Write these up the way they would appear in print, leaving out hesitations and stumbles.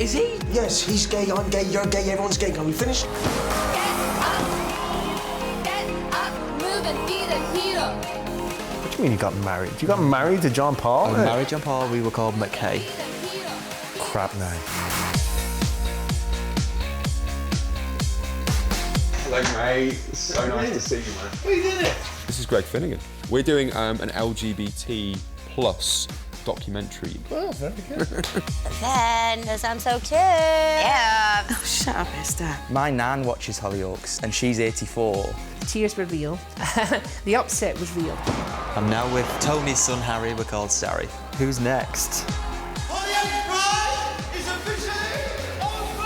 is he? Yes, he's gay, I'm gay, you're gay, everyone's gay. Can we finish? Get up, move and be the hero. What do you mean you got married? You got married to John Paul? I married John Paul, we were called McKay. Crap name. Hello, mate. So nice to see you, man. We did it. This is Greg Finnegan. We're doing an LGBT plus documentary. Oh, very good. Then, because I'm so cute. Yeah. Oh, shut up, Esther. My nan watches Hollyoaks and she's 84. The tears were real. The upset was real. I'm now with Tony's son Harry, we're called Sari. Who's next? Hollyoaks Pride is officially over!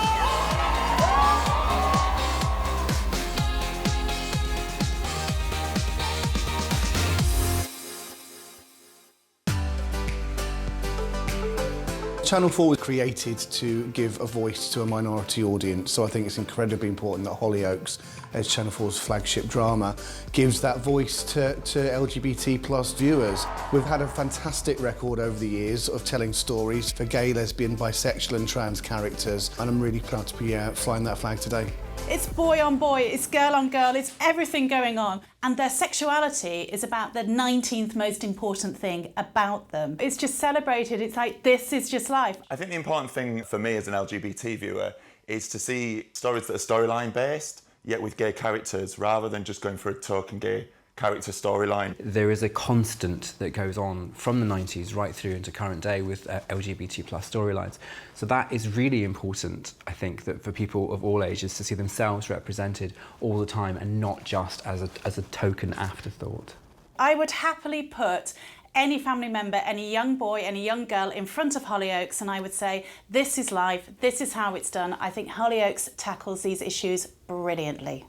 Channel 4 was created to give a voice to a minority audience, so I think it's incredibly important that Hollyoaks, as Channel 4's flagship drama, gives that voice to LGBT plus viewers. We've had a fantastic record over the years of telling stories for gay, lesbian, bisexual and trans characters, and I'm really proud to be flying that flag today. It's boy on boy, it's girl on girl, it's everything going on. And their sexuality is about the 19th most important thing about them. It's just celebrated, it's like, this is just life. I think the important thing for me as an LGBT viewer is to see stories that are storyline based, yet with gay characters, rather than just going for a token gay character storyline. There is a constant that goes on from the 90s right through into current day with LGBT plus storylines. So that is really important, I think, that for people of all ages to see themselves represented all the time and not just as a token afterthought. I would happily put any family member, any young boy, any young girl in front of Hollyoaks and I would say, this is life, this is how it's done. I think Hollyoaks tackles these issues brilliantly.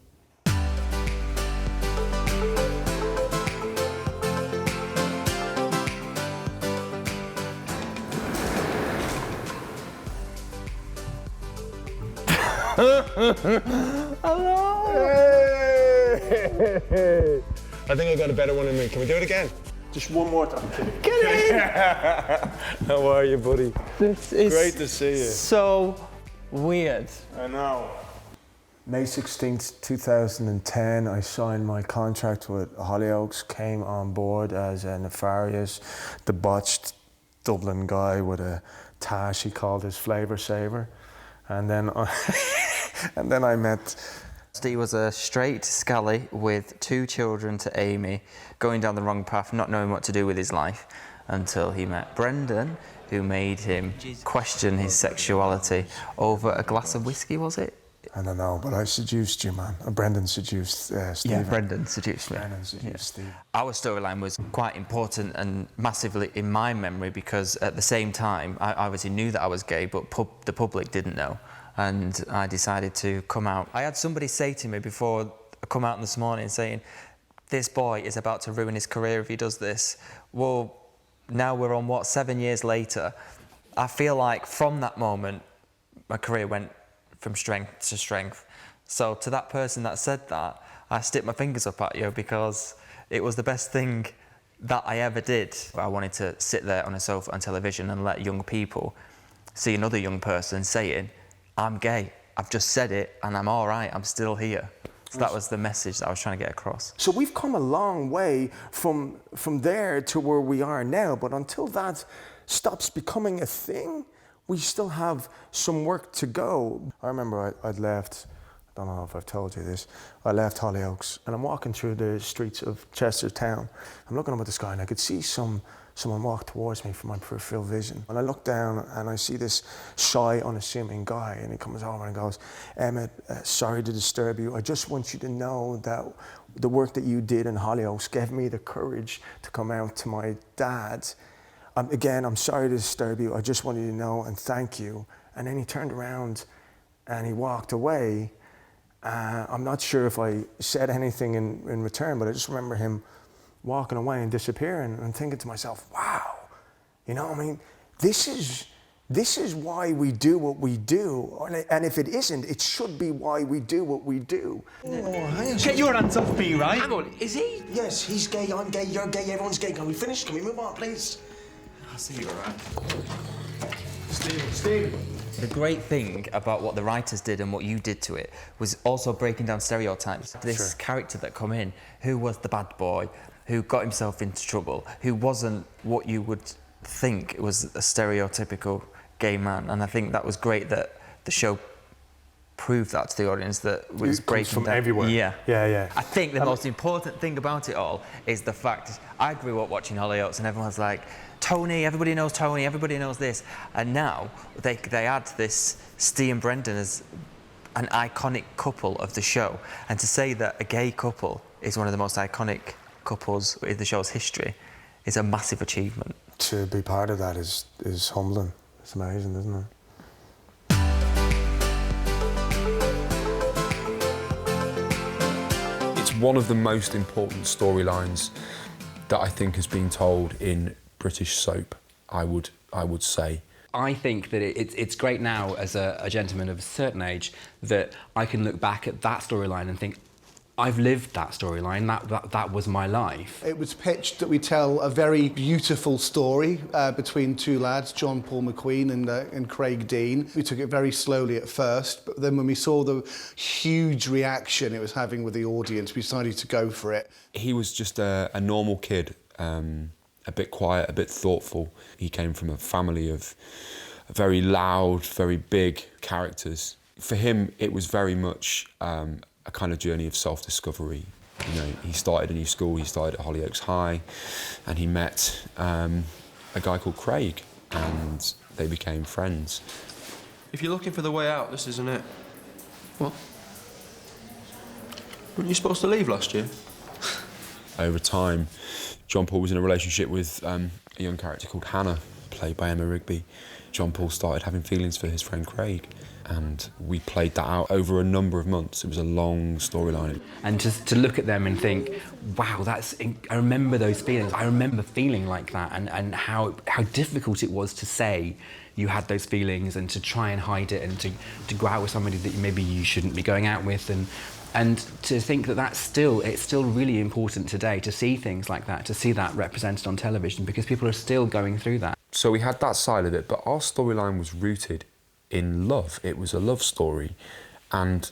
Hello! Hey! I think I got a better one than me. Can we do it again? Just one more time. Get in! How are you, buddy? This is great to see you. So weird. I know. May 16th, 2010, I signed my contract with Hollyoaks, came on board as a nefarious, debauched Dublin guy with a tash he called his flavour saver. And then I met... He was a straight scally with 2 children to Amy, going down the wrong path, not knowing what to do with his life, until he met Brendan, who made him question his sexuality over a glass of whiskey, was it? I don't know, but I seduced you, man. Brendan seduced Steve. Yeah, Brendan seduced me. Brendan seduced Steve. Our storyline was quite important and massively in my memory because at the same time, I obviously knew that I was gay, but the public didn't know. And I decided to come out. I had somebody say to me before I come out this morning saying, this boy is about to ruin his career if he does this. Well, now we're on, what, 7 years later. I feel like from that moment, my career went from strength to strength. So to that person that said that, I stick my fingers up at you because it was the best thing that I ever did. I wanted to sit there on a sofa on television and let young people see another young person saying, I'm gay, I've just said it and I'm all right, I'm still here. So that was the message that I was trying to get across. So we've come a long way from there to where we are now, but until that stops becoming a thing, we still have some work to go. I remember I'd left, I don't know if I've told you this, I left Hollyoaks and I'm walking through the streets of Chestertown. I'm looking up at the sky and I could see someone walk towards me from my peripheral vision. And I look down and I see this shy, unassuming guy and he comes over and goes, Emmett, sorry to disturb you. I just want you to know that the work that you did in Hollyoaks gave me the courage to come out to my dad. Again, I'm sorry to disturb you. I just wanted you to know and thank you. And then he turned around and he walked away. I'm not sure if I said anything in return, but I just remember him walking away and disappearing and thinking to myself, wow, you know, I mean, this is why we do what we do. And if it isn't, it should be why we do what we do. Oh, hang on. Get your hands off me, right? Hang on, is he? Yes, he's gay, I'm gay, you're gay, everyone's gay. Can we finish? Can we move on, please? I'll see you around. Stephen. The great thing about what the writers did and what you did to it was also breaking down stereotypes. This character that come in, who was the bad boy, who got himself into trouble, who wasn't what you would think was a stereotypical gay man. And I think that was great that the show proved that to the audience, that it was breaking from down. everywhere. Yeah. Yeah. I think the most important thing about it all is the fact I grew up watching Hollyoaks and everyone's like, Tony, everybody knows Tony, everybody knows this. And now they add this Ste and Brendan as an iconic couple of the show. And to say that a gay couple is one of the most iconic couples in the show's history is a massive achievement. To be part of that is humbling. It's amazing, isn't it? It's one of the most important storylines that I think has been told in British soap, I would say. I think that it's great now, as a gentleman of a certain age, that I can look back at that storyline and think, I've lived that storyline, that was my life. It was pitched that we tell a very beautiful story between two lads, John Paul McQueen and Craig Dean. We took it very slowly at first, but then when we saw the huge reaction it was having with the audience, we decided to go for it. He was just a normal kid, a bit quiet, a bit thoughtful. He came from a family of very loud, very big characters. For him, it was very much a kind of journey of self-discovery. You know, he started a new school, he started at Hollyoaks High, and he met a guy called Craig, and they became friends. If you're looking for the way out, this isn't it. What? Weren't you supposed to leave last year? Over time, John Paul was in a relationship with a young character called Hannah, played by Emma Rigby. John Paul started having feelings for his friend Craig, and we played that out over a number of months. It was a long storyline. And just to look at them and think, wow, I remember those feelings. I remember feeling like that, and how difficult it was to say you had those feelings and to try and hide it and to go out with somebody that maybe you shouldn't be going out with, and to think that it's still really important today to see things like that, to see that represented on television, because people are still going through that. So we had that side of it, but our storyline was rooted in love. It was a love story, and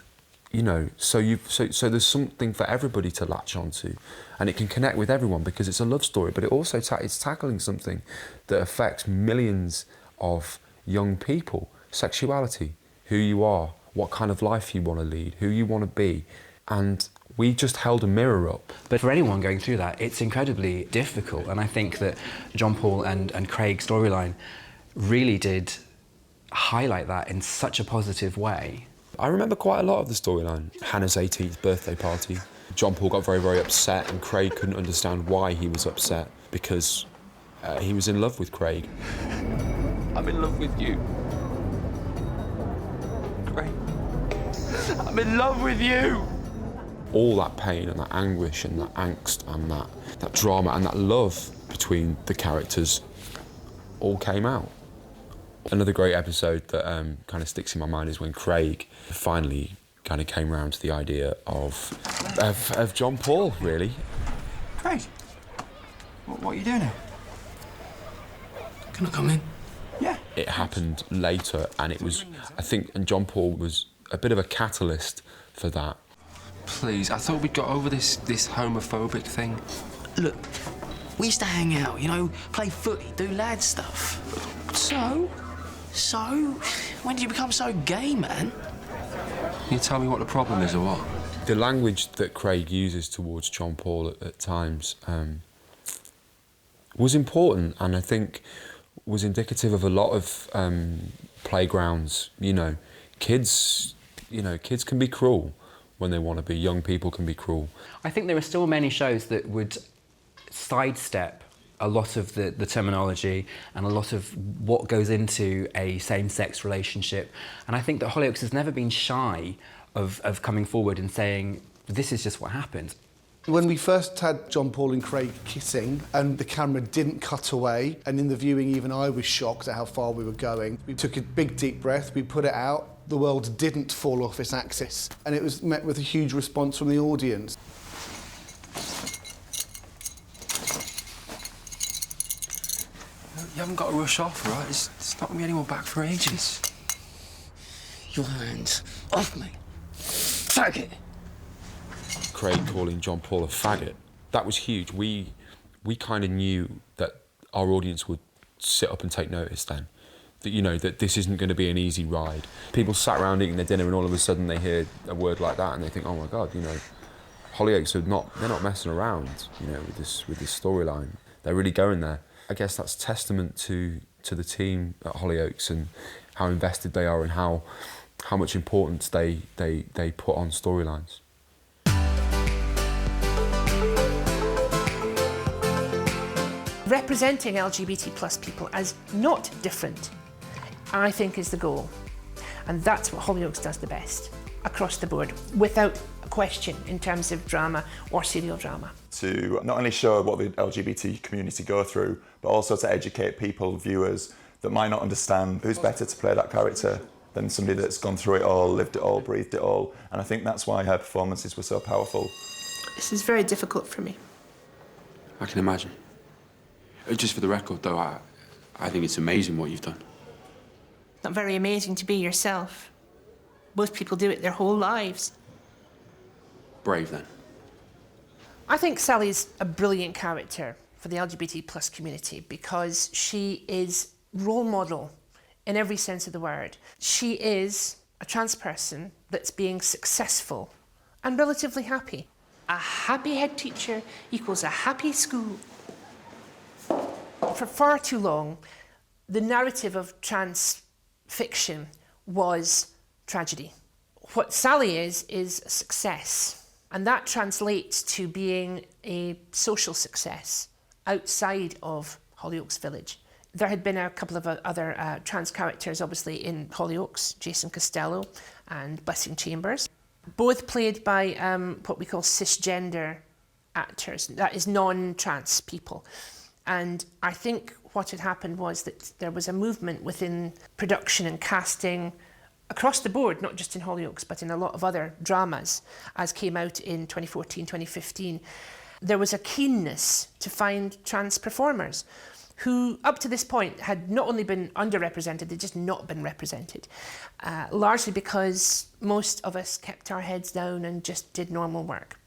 you know, so there's something for everybody to latch onto, and it can connect with everyone because it's a love story. But it also it's tackling something that affects millions of young people: sexuality, who you are, what kind of life you want to lead, who you want to be, and we just held a mirror up. But for anyone going through that, it's incredibly difficult, and I think that John Paul and Craig's storyline really did highlight that in such a positive way. I remember quite a lot of the storyline. Hannah's 18th birthday party. John Paul got very, very upset, and Craig couldn't understand why he was upset, because he was in love with Craig. I'm in love with you. Craig. I'm in love with you! All that pain and that anguish and that angst and that drama and that love between the characters all came out. Another great episode that kind of sticks in my mind is when Craig finally kind of came around to the idea of John Paul, really. Craig, what are you doing here? Can I come in? Yeah. It happened later, and it was, I think, and John Paul was a bit of a catalyst for that. Please, I thought we'd got over this homophobic thing. Look, we used to hang out, you know, play footy, do lad stuff. So, when did you become so gay, man? Can you tell me what the problem is or what? The language that Craig uses towards John Paul at times was important, and I think was indicative of a lot of playgrounds. You know, kids can be cruel when they want to be. Young people can be cruel. I think there are still many shows that would sidestep a lot of the terminology and a lot of what goes into a same-sex relationship. And I think that Hollyoaks has never been shy of coming forward and saying, this is just what happens. When we first had John Paul and Craig kissing and the camera didn't cut away, and in the viewing even I was shocked at how far we were going, we took a big deep breath, we put it out, the world didn't fall off its axis, and it was met with a huge response from the audience. You haven't got to rush off, right? There's not going to be anyone back for ages. your hands off me. Faggot. Craig calling John Paul a faggot, that was huge. We kind of knew that our audience would sit up and take notice then. That, you know, that this isn't going to be an easy ride. People sat around eating their dinner and all of a sudden they hear a word like that and they think, oh my God, you know, Hollyoaks they're not messing around, you know, with this storyline. They're really going there. I guess that's testament to the team at Hollyoaks and how invested they are and how much importance they put on storylines. Representing LGBT plus people as not different, I think, is the goal. And that's what Hollyoaks does the best, across the board, without a question, in terms of drama or serial drama. To not only show what the LGBT community go through, but also to educate people, viewers, that might not understand who's better to play that character than somebody that's gone through it all, lived it all, breathed it all. And I think that's why her performances were so powerful. This is very difficult for me. I can imagine. Just for the record, though, I think it's amazing what you've done. Not very amazing to be yourself. Most people do it their whole lives. Brave, then. I think Sally's a brilliant character for the LGBT plus community because she is role model in every sense of the word. She is a trans person that's being successful and relatively happy. A happy head teacher equals a happy school. For far too long, the narrative of trans fiction was tragedy. What Sally is a success, and that translates to being a social success outside of Hollyoaks Village. There had been a couple of other trans characters, obviously, in Hollyoaks, Jason Costello and Blessing Chambers, both played by what we call cisgender actors, that is non-trans people. And I think what had happened was that there was a movement within production and casting across the board, not just in Hollyoaks, but in a lot of other dramas, as came out in 2014, 2015. There was a keenness to find trans performers who, up to this point, had not only been underrepresented, they'd just not been represented, largely because most of us kept our heads down and just did normal work.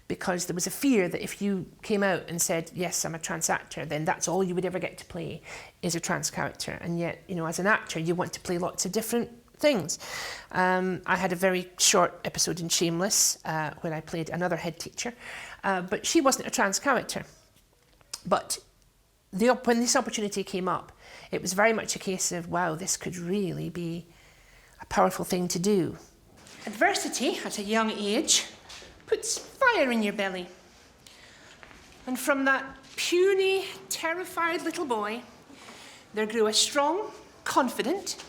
Because there was a fear that if you came out and said, yes, I'm a trans actor, then that's all you would ever get to play is a trans character. And yet, you know, as an actor, you want to play lots of different things. I had a very short episode in Shameless where I played another head teacher, but she wasn't a trans character. But when this opportunity came up, it was very much a case of, wow, this could really be a powerful thing to do. Adversity at a young age puts fire in your belly. And from that puny, terrified little boy, there grew a strong, confident,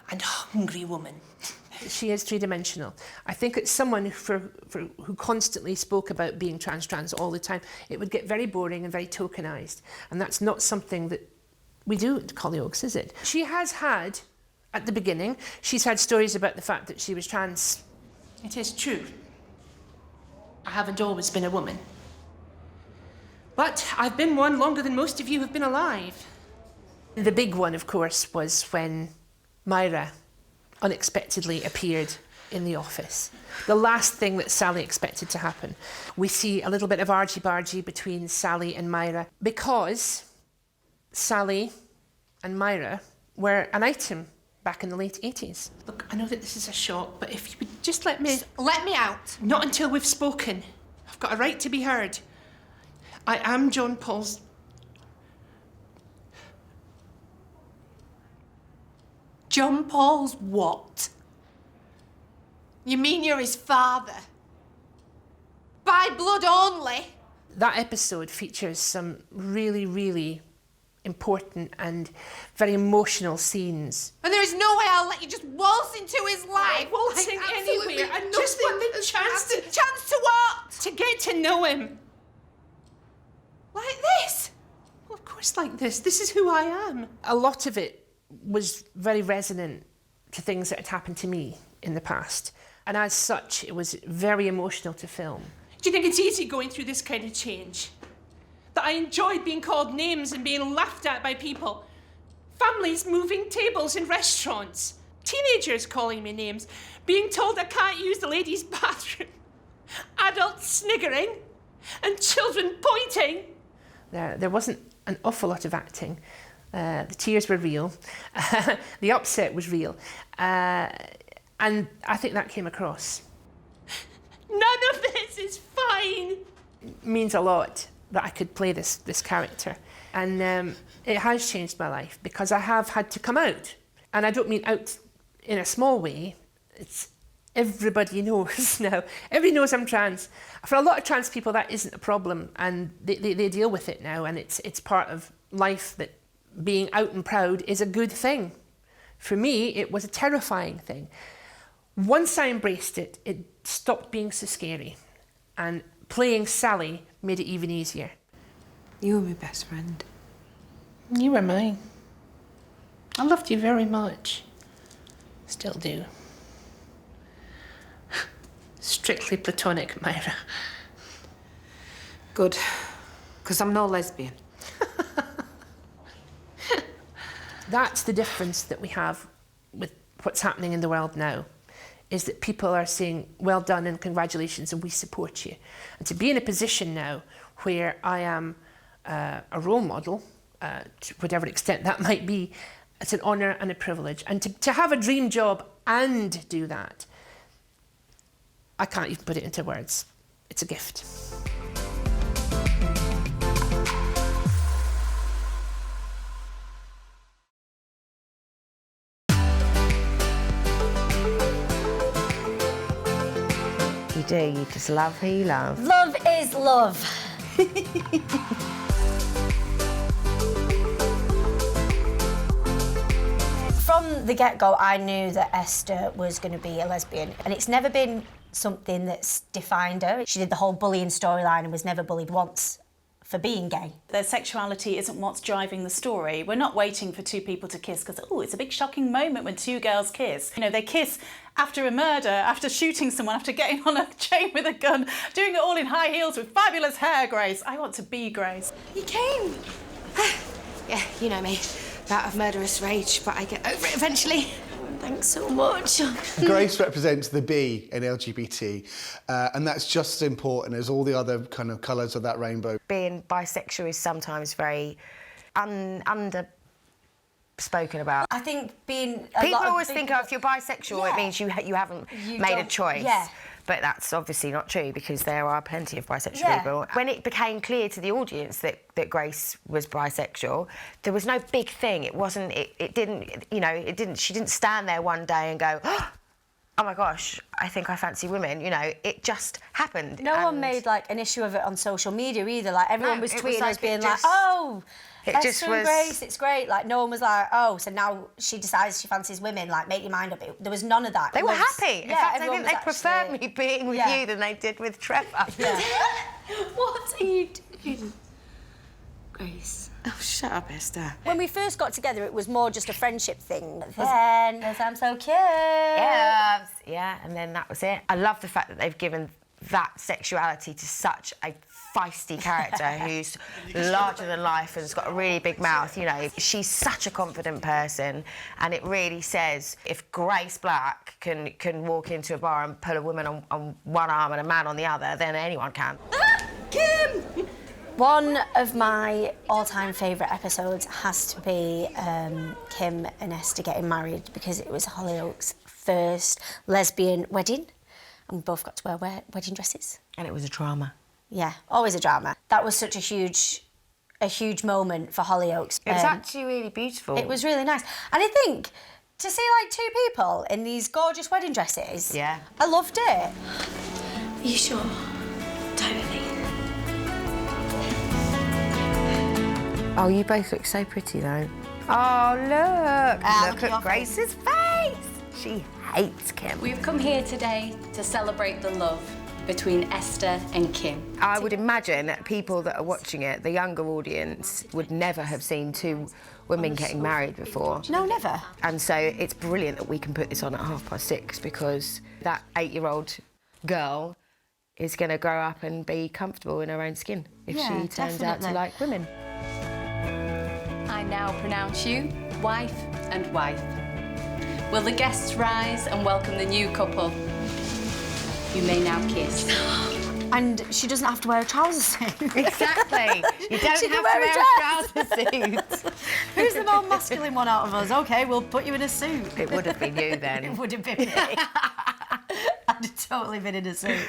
and hungry woman. She is three-dimensional. I think it's someone who constantly spoke about being trans all the time. It would get very boring and very tokenized. And that's not something that we do at Hollyoaks, is it? She has had, at the beginning, she's had stories about the fact that she was trans. It is true. I haven't always been a woman. But I've been one longer than most of you have been alive. The big one, of course, was when Myra unexpectedly appeared in the office. The last thing that Sally expected to happen. We see a little bit of argy-bargy between Sally and Myra because Sally and Myra were an item back in the late 80s. Look, I know that this is a shock, but if you would just let me... Let me out. Not until we've spoken. I've got a right to be heard. I am John Paul's... John Paul's what? You mean you're his father? By blood only? That episode features some really, really important and very emotional scenes. And there is no way I'll let you just waltz into his life. Waltzing anywhere. I just want the chance to... Chance to what? To get to know him. Like this? Well, of course like this. This is who I am. A lot of it was very resonant to things that had happened to me in the past. And as such, it was very emotional to film. Do you think it's easy going through this kind of change? That I enjoyed being called names and being laughed at by people? Families moving tables in restaurants? Teenagers calling me names, being told I can't use the ladies' bathroom, adults sniggering, and children pointing. There wasn't an awful lot of acting. The tears were real. The upset was real. And I think that came across. None of this is fine. It means a lot that I could play this character. And it has changed my life because I have had to come out. And I don't mean out in a small way. It's everybody knows now. Everybody knows I'm trans. For a lot of trans people, that isn't a problem, and they deal with it now, and it's part of life that being out and proud is a good thing. For me, it was a terrifying thing. Once I embraced it, it stopped being so scary, and playing Sally made it even easier. You were my best friend. You were mine. I loved you very much. Still do. Strictly platonic, Myra. Good, because I'm no lesbian. That's the difference that we have with what's happening in the world now, is that people are saying, well done and congratulations and we support you. And to be in a position now where I am a role model, to whatever extent that might be, it's an honour and a privilege. And to have a dream job and do that, I can't even put it into words. It's a gift. You do, you just love who you love. Love is love. From the get-go, I knew that Esther was going to be a lesbian, and it's never been something that's defined her. She did the whole bullying storyline and was never bullied once for being gay. Their sexuality isn't what's driving the story. We're not waiting for two people to kiss because, oh, it's a big shocking moment when two girls kiss. You know, they kiss after a murder, after shooting someone, after getting on a chain with a gun, doing it all in high heels with fabulous hair, Grace. I want to be Grace. You came. Yeah, you know me. Bout of murderous rage, but I get over it eventually. Thanks so much. Grace represents the B in LGBT, and that's just as important as all the other kind of colours of that rainbow. Being bisexual is sometimes very under spoken about. I think being... People always think, oh, if you're bisexual, it means you haven't made a choice. Yeah. But that's obviously not true because there are plenty of bisexual people. When it became clear to the audience that Grace was bisexual, there was no big thing. It wasn't, it didn't, you know, she didn't stand there one day and go, oh my gosh, I think I fancy women, you know, it just happened. No one made, like, an issue of it on social media either. Like, everyone was tweeting us being like, oh, it Esther just and was... Grace, it's great. Like, no one was like, oh, so now she decides she fancies women, like, make your mind up. There was none of that. They were happy. In fact, I think they preferred actually... me being with you than they did with Trevor. Yeah. What are you doing, Grace? Oh, shut up, Esther. When we first got together, it was more just a friendship thing. Then, because I'm so cute. Yeah, and then that was it. I love the fact that they've given that sexuality to such a feisty character who's larger than life and has got a really big mouth, you know. She's such a confident person, and it really says if Grace Black can walk into a bar and pull a woman on one arm and a man on the other, then anyone can. Kim! One of my all-time favourite episodes has to be Kim and Esther getting married, because it was Hollyoaks' first lesbian wedding, and we both got to wear wedding dresses. And it was a drama. Yeah, always a drama. That was such a huge moment for Hollyoaks. It was actually really beautiful. It was really nice. And I think to see, like, two people in these gorgeous wedding dresses, I loved it. Are you sure? Totally. Oh, you both look so pretty, though. Oh, look at Grace's face. She hates Kim. We've come here today to celebrate the love between Esther and Kim. I would imagine that people that are watching it, the younger audience, would never have seen two women getting married before. No, never. And so it's brilliant that we can put this on at 6:30, because that 8-year-old girl is going to grow up and be comfortable in her own skin if she turns out to like women. I now pronounce you wife and wife. Will the guests rise and welcome the new couple? You may now kiss. And she doesn't have to wear a trouser suit. Exactly. You don't She can have to wear a wear a trouser suit. Who's the more masculine one out of us? OK, we'll put you in a suit. It would have been you then. It would have been me. I'd have totally been in a suit.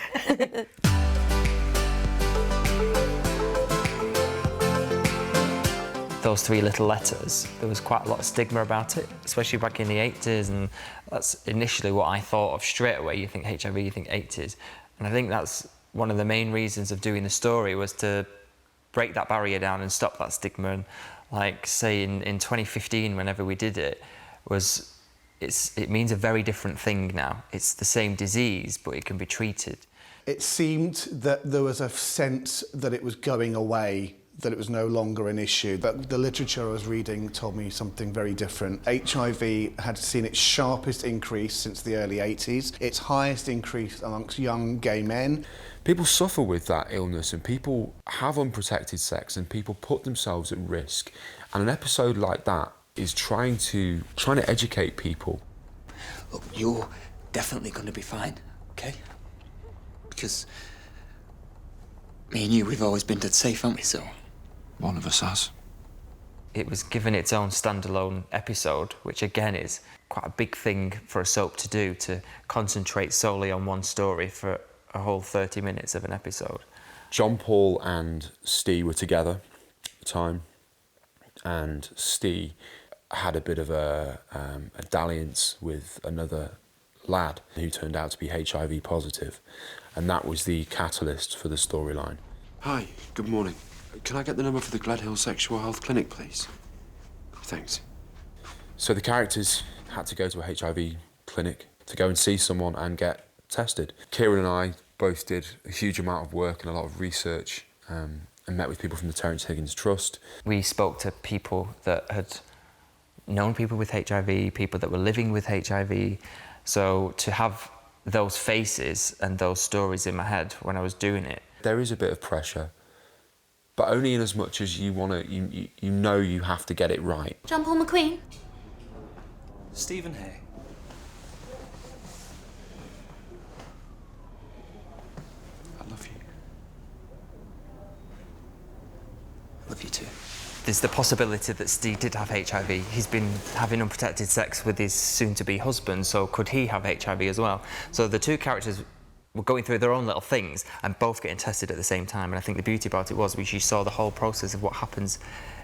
Those 3 little letters, there was quite a lot of stigma about it, especially back in the 80s, and that's initially what I thought of straight away. You think HIV, you think 80s. And I think that's one of the main reasons of doing the story, was to break that barrier down and stop that stigma. And like, say, in 2015, whenever we did it, it means a very different thing now. It's the same disease, but it can be treated. It seemed that there was a sense that it was going away, that it was no longer an issue. But the literature I was reading told me something very different. HIV had seen its sharpest increase since the early 80s, its highest increase amongst young gay men. People suffer with that illness, and people have unprotected sex, and people put themselves at risk. And an episode like that is trying to educate people. Look, you're definitely going to be fine, okay? Because me and you, we've always been dead safe, haven't we? So one of us has. It was given its own standalone episode, which again is quite a big thing for a soap to do, to concentrate solely on one story for a whole 30 minutes of an episode. John Paul and Ste were together at the time, and Ste had a bit of a dalliance with another lad who turned out to be HIV positive, and that was the catalyst for the storyline. Hi, good morning. Can I get the number for the Gledhill Sexual Health Clinic, please? Thanks. So the characters had to go to a HIV clinic to go and see someone and get tested. KIERON and I both did a huge amount of work and a lot of research, and met with people from the Terence Higgins Trust. We spoke to people that had known people with HIV, people that were living with HIV. So to have those faces and those stories in my head when I was doing it. There is a bit of pressure, but only in as much as you know you have to get it right. John Paul McQueen? Stephen Hay. I love you. I love you too. There's the possibility that Steve did have HIV. He's been having unprotected sex with his soon-to-be husband, so could he have HIV as well? So the 2 characters were going through their own little things and both getting tested at the same time. And I think the beauty about it was you saw the whole process of what happens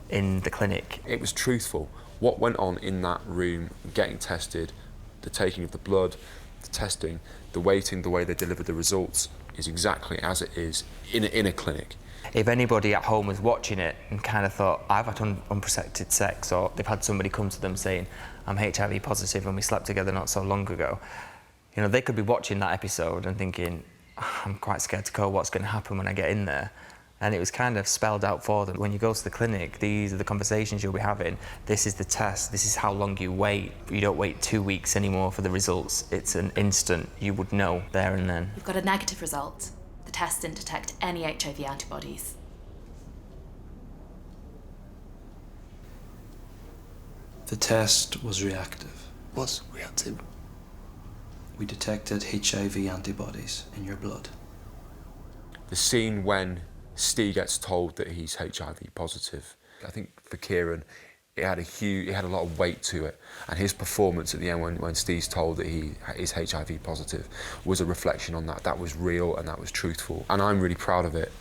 in the clinic. It was truthful. What went on in that room, getting tested, the taking of the blood, the testing, the waiting, the way they delivered the results, is exactly as it is in a clinic. If anybody at home was watching it and kind of thought, I've had unprotected sex, or they've had somebody come to them saying, I'm HIV positive and we slept together not so long ago, you know, they could be watching that episode and thinking, I'm quite scared to go, what's going to happen when I get in there? And it was kind of spelled out for them. When you go to the clinic, these are the conversations you'll be having. This is the test, this is how long you wait. You don't wait 2 weeks anymore for the results. It's an instant, you would know there and then. We've got a negative result. The test didn't detect any HIV antibodies. The test was reactive. Was reactive? We detected HIV antibodies in your blood. The scene when Ste gets told that he's HIV positive, I think for KIERON, it had a lot of weight to it, and his performance at the end when Steve's told that he is HIV positive was a reflection on that. That was real and that was truthful, and I'm really proud of it.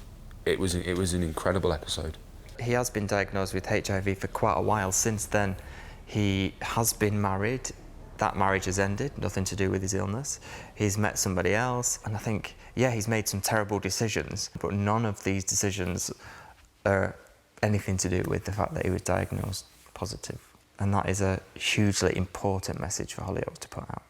It was an incredible episode. He has been diagnosed with HIV for quite a while since then. He has been married. That marriage has ended, nothing to do with his illness. He's met somebody else, and I think, yeah, he's made some terrible decisions, but none of these decisions are anything to do with the fact that he was diagnosed positive. And that is a hugely important message for Hollyoaks to put out.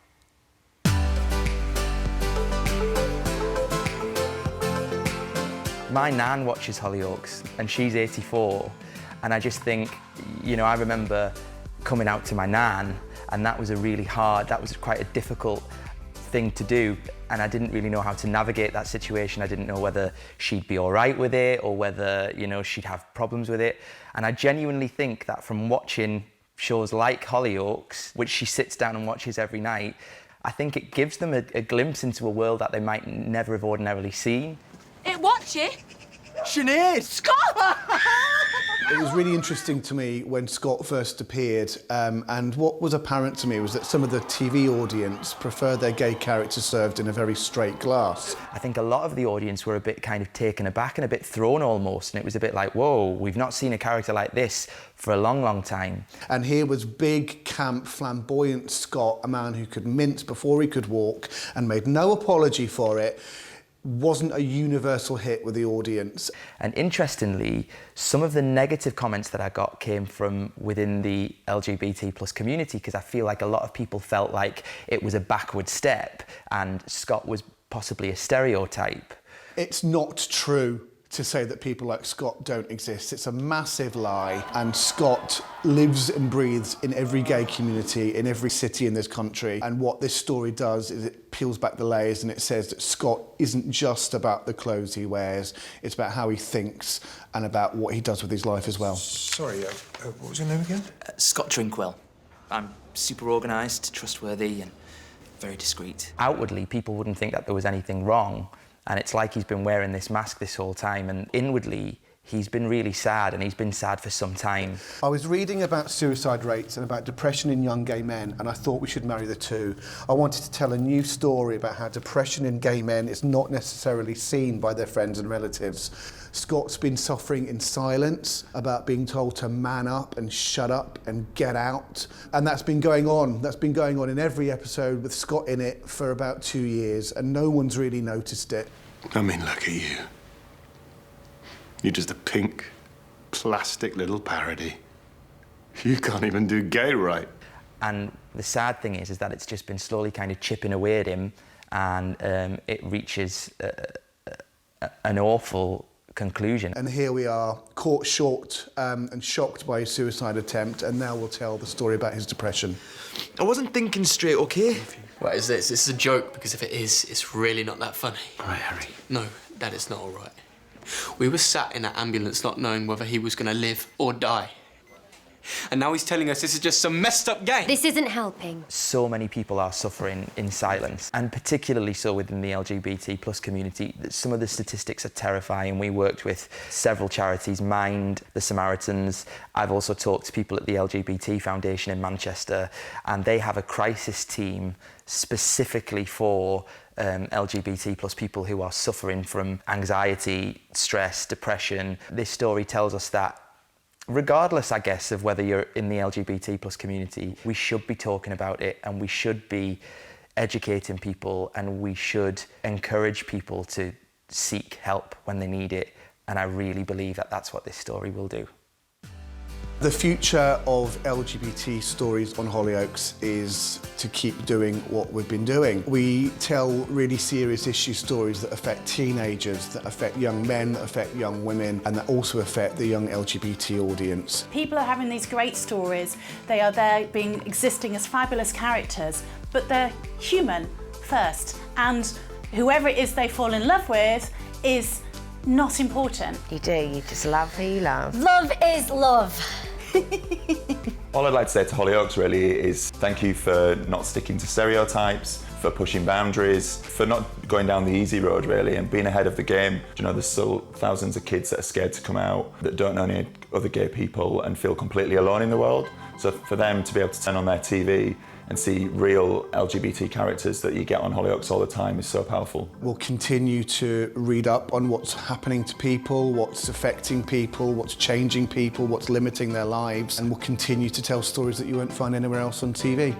My nan watches Hollyoaks and she's 84, and I just think, you know, I remember coming out to my nan, and that was quite a difficult thing to do, and I didn't really know how to navigate that situation. I didn't know whether she'd be all right with it or whether, you know, she'd have problems with it. And I genuinely think that from watching shows like Hollyoaks, which she sits down and watches every night, I think it gives them a glimpse into a world that they might never have ordinarily seen. Watch it. Sinead! Scott! It was really interesting to me when Scott first appeared, and what was apparent to me was that some of the TV audience prefer their gay characters served in a very straight glass. I think a lot of the audience were a bit kind of taken aback and a bit thrown almost, and it was a bit like, whoa, we've not seen a character like this for a long, long time. And here was big, camp, flamboyant Scott, a man who could mince before he could walk and made no apology for it. Wasn't a universal hit with the audience. And interestingly, some of the negative comments that I got came from within the LGBT plus community, because I feel like a lot of people felt like it was a backward step and Scott was possibly a stereotype. It's not true to say that people like Scott don't exist. It's a massive lie, and Scott lives and breathes in every gay community, in every city in this country. And what this story does is it peels back the layers and it says that Scott isn't just about the clothes he wears, it's about how he thinks and about what he does with his life as well. Sorry, what was your name again? Scott Drinkwell. I'm super organised, trustworthy and very discreet. Outwardly, people wouldn't think that there was anything wrong, and it's like he's been wearing this mask this whole time, and inwardly, he's been really sad, and he's been sad for some time. I was reading about suicide rates and about depression in young gay men, and I thought we should marry the two. I wanted to tell a new story about how depression in gay men is not necessarily seen by their friends and relatives. Scott's been suffering in silence about being told to man up and shut up and get out. And that's been going on. That's been going on in every episode with Scott in it for about 2 years, and no one's really noticed it. I mean, look at you. You're just a pink, plastic little parody. You can't even do gay right. And the sad thing is that it's just been slowly kind of chipping away at him, and it reaches an awful conclusion. And here we are, caught short and shocked by his suicide attempt, and now we'll tell the story about his depression. I wasn't thinking straight, okay? What is this? This is a joke, because if it is, it's really not that funny. All right, Harry. No, Dad, it's not all right. We were sat in an ambulance not knowing whether he was going to live or die. And now he's telling us this is just some messed up game. This isn't helping. So many people are suffering in silence, and particularly so within the LGBT plus community. Some of the statistics are terrifying. We worked with several charities, Mind, the Samaritans. I've also talked to people at the LGBT Foundation in Manchester, and they have a crisis team specifically for LGBT plus people who are suffering from anxiety, stress, depression. This story tells us that regardless, I guess, of whether you're in the LGBT plus community, we should be talking about it, and we should be educating people, and we should encourage people to seek help when they need it. And I really believe that that's what this story will do. The future of LGBT stories on Hollyoaks is to keep doing what we've been doing. We tell really serious issue stories that affect teenagers, that affect young men, that affect young women, and that also affect the young LGBT audience. People are having these great stories. They are there existing as fabulous characters, but they're human first. And whoever it is they fall in love with is not important. You do, you just love who you love. Love is love. All I'd like to say to Hollyoaks really is thank you for not sticking to stereotypes, for pushing boundaries, for not going down the easy road really and being ahead of the game. You know, there's still thousands of kids that are scared to come out, that don't know any other gay people and feel completely alone in the world. So for them to be able to turn on their TV and see real LGBT characters that you get on Hollyoaks all the time is so powerful. We'll continue to read up on what's happening to people, what's affecting people, what's changing people, what's limiting their lives, and we'll continue to tell stories that you won't find anywhere else on TV.